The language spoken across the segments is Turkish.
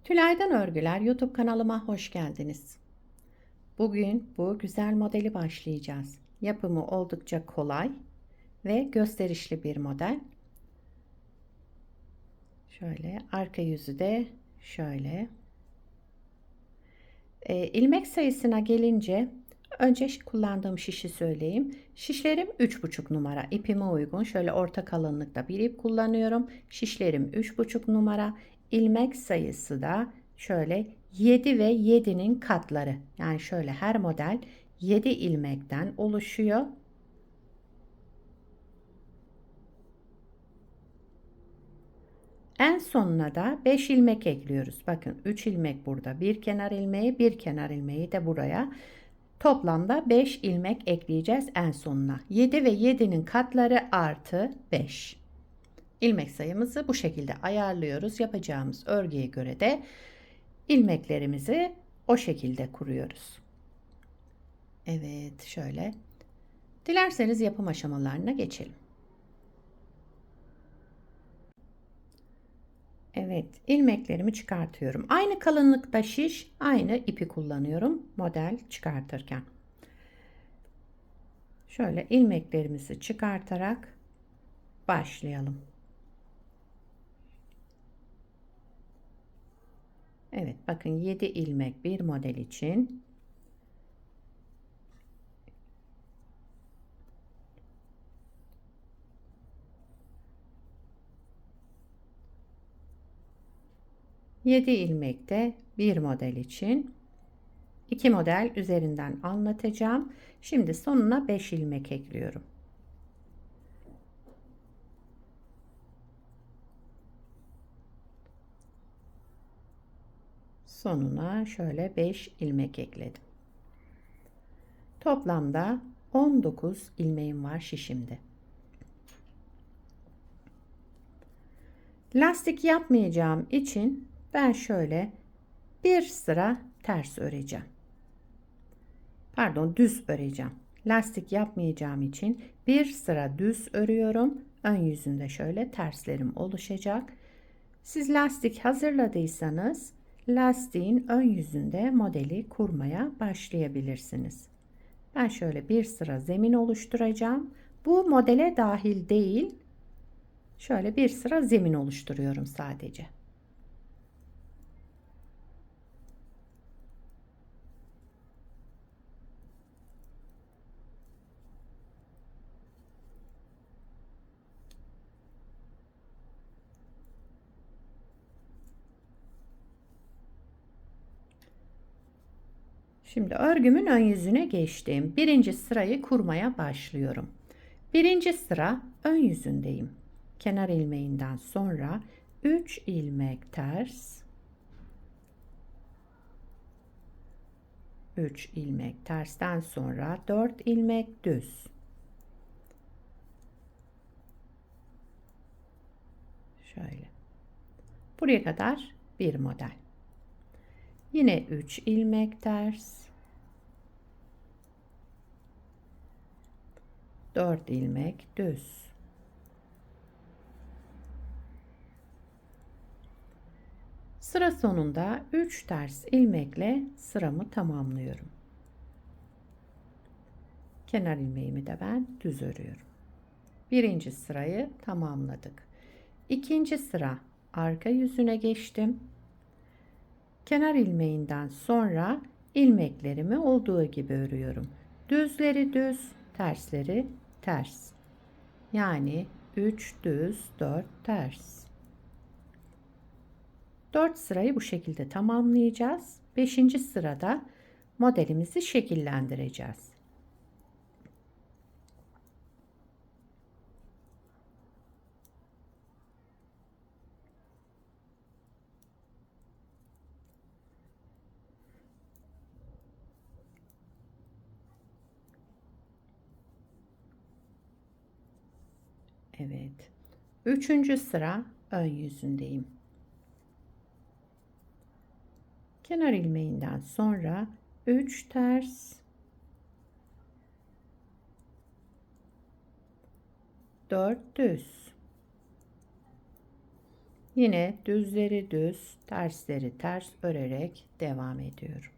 Tülay'dan Örgüler YouTube kanalıma hoş geldiniz. Bugün bu güzel modeli başlayacağız. Yapımı oldukça kolay ve gösterişli bir model. Şöyle arka yüzü de şöyle. İlmek sayısına gelince önce kullandığım şişi söyleyeyim. Şişlerim 3,5 numara. İpime uygun şöyle orta kalınlıkta bir ip kullanıyorum. Şişlerim 3,5 numara. İlmek sayısı da şöyle 7 ve 7'nin katları. Yani şöyle her model 7 ilmekten oluşuyor. En sonuna da 5 ilmek ekliyoruz. Bakın 3 ilmek burada. Bir kenar ilmeği, bir kenar ilmeği de buraya. Toplamda 5 ilmek ekleyeceğiz en sonuna. 7 ve 7'nin katları artı 5. İlmek sayımızı bu şekilde ayarlıyoruz. Yapacağımız örgüye göre de ilmeklerimizi o şekilde kuruyoruz. Evet, şöyle. Dilerseniz yapım aşamalarına geçelim. Evet, ilmeklerimi çıkartıyorum. Aynı kalınlıkta şiş, aynı ipi kullanıyorum model çıkartırken. Şöyle ilmeklerimizi çıkartarak başlayalım. Evet, bakın 7 ilmek bir model için. Yedi ilmek de bir model için. 2 model üzerinden anlatacağım. Şimdi sonuna 5 ilmek ekliyorum. Sonuna şöyle 5 ilmek ekledim. Toplamda 19 ilmeğim var şişimde. Lastik yapmayacağım için ben şöyle bir sıra ters öreceğim. Pardon, düz öreceğim. Lastik yapmayacağım için bir sıra düz örüyorum. Ön yüzünde şöyle terslerim oluşacak. Siz lastik hazırladıysanız lastiğin ön yüzünde modeli kurmaya başlayabilirsiniz. Ben şöyle bir sıra zemin oluşturacağım. Bu modele dahil değil. Şöyle bir sıra zemin oluşturuyorum sadece. Şimdi örgümün ön yüzüne geçtim. Birinci sırayı kurmaya başlıyorum. Birinci sıra ön yüzündeyim. Kenar ilmeğinden sonra 3 ilmek ters, 3 ilmek tersten sonra 4 ilmek düz. Şöyle. Buraya kadar bir model. Yine 3 ilmek ters, 4 ilmek düz. Sıra sonunda 3 ters ilmekle sıramı tamamlıyorum. Kenar ilmeğimi de ben düz örüyorum. Birinci sırayı tamamladık. İkinci sıra arka yüzüne geçtim. Kenar ilmeğinden sonra ilmeklerimi olduğu gibi örüyorum. Düzleri düz, tersleri ters. Yani 3 düz, 4 ters. 4 sırayı bu şekilde tamamlayacağız. 5. sırada modelimizi şekillendireceğiz. Evet. 3. sıra ön yüzündeyim. Kenar ilmeğinden sonra 3 ters, 4 düz. Yine düzleri düz, tersleri ters örerek devam ediyorum.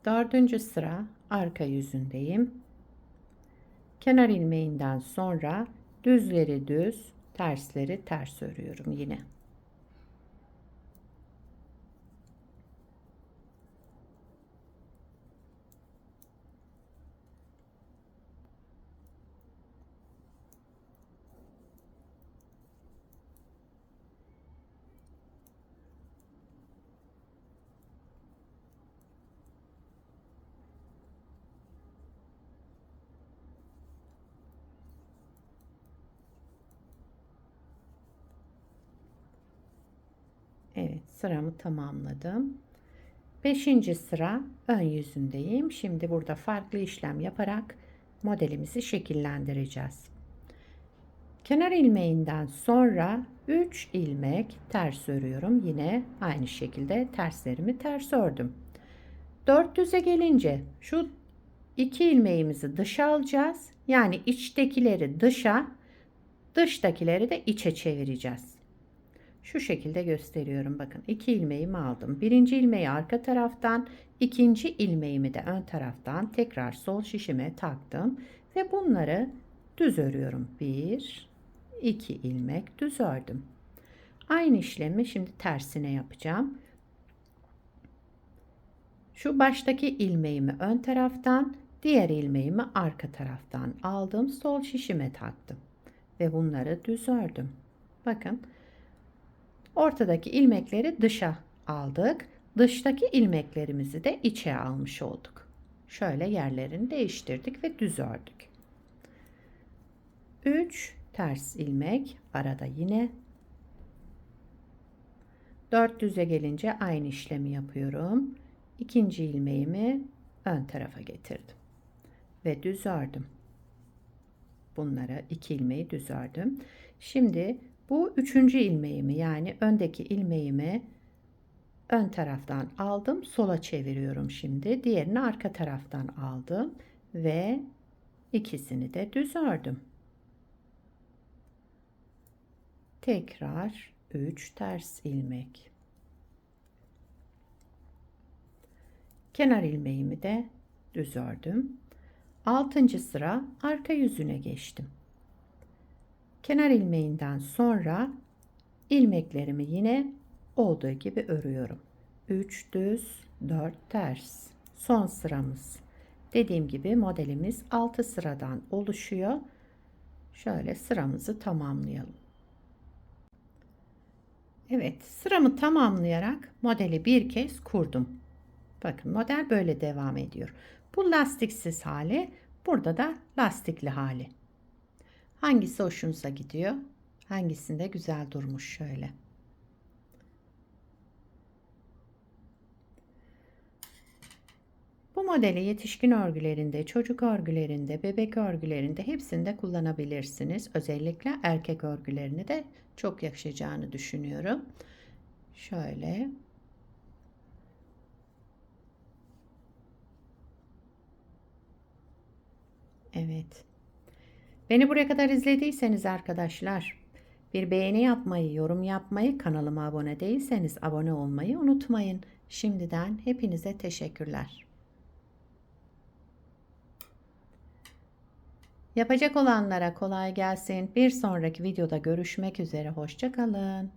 Dördüncü sıra arka yüzündeyim. Kenar ilmeğinden sonra düzleri düz, tersleri ters örüyorum yine. Evet, sıramı tamamladım. Beşinci sıra ön yüzündeyim. Şimdi burada farklı işlem yaparak modelimizi şekillendireceğiz. Kenar ilmeğinden sonra 3 ilmek ters örüyorum. Yine aynı şekilde terslerimi ters ördüm. 400'e gelince şu 2 ilmeğimizi dışa alacağız. Yani içtekileri dışa, dıştakileri de içe çevireceğiz. Şu şekilde gösteriyorum. Bakın 2 ilmeğimi aldım. Birinci ilmeği arka taraftan, ikinci ilmeğimi de ön taraftan tekrar sol şişime taktım ve bunları düz örüyorum. 1 2 ilmek düz ördüm. Aynı işlemi şimdi tersine yapacağım. Şu baştaki ilmeğimi ön taraftan, diğer ilmeğimi arka taraftan aldım. Sol şişime taktım ve bunları düz ördüm. Bakın. Ortadaki ilmekleri dışa aldık. Dıştaki ilmeklerimizi de içe almış olduk. Şöyle yerlerini değiştirdik ve düz ördük. 3 ters ilmek arada yine. 400'e gelince aynı işlemi yapıyorum. İkinci ilmeğimi ön tarafa getirdim ve düz ördüm. Bunlara 2 ilmeği düz ördüm. Şimdi bu üçüncü ilmeğimi, yani öndeki ilmeğimi ön taraftan aldım, sola çeviriyorum şimdi. Diğerini arka taraftan aldım ve ikisini de düz ördüm. Tekrar 3 ters ilmek. Kenar ilmeğimi de düz ördüm. 6. sıra arka yüzüne geçtim. Kenar ilmeğinden sonra ilmeklerimi yine olduğu gibi örüyorum. 3 düz, 4 ters. Son sıramız. Dediğim gibi modelimiz 6 sıradan oluşuyor. Şöyle sıramızı tamamlayalım. Evet, sıramı tamamlayarak modeli bir kez kurdum. Bakın model böyle devam ediyor. Bu lastiksiz hali, burada da lastikli hali. Hangisi hoşunuza gidiyor? Hangisinde güzel durmuş şöyle. Bu modeli yetişkin örgülerinde, çocuk örgülerinde, bebek örgülerinde hepsinde kullanabilirsiniz. Özellikle erkek örgülerini de çok yakışacağını düşünüyorum. Şöyle. Evet. Beni buraya kadar izlediyseniz arkadaşlar, bir beğeni yapmayı, yorum yapmayı, kanalıma abone değilseniz abone olmayı unutmayın. Şimdiden hepinize teşekkürler. Yapacak olanlara kolay gelsin. Bir sonraki videoda görüşmek üzere. Hoşça kalın.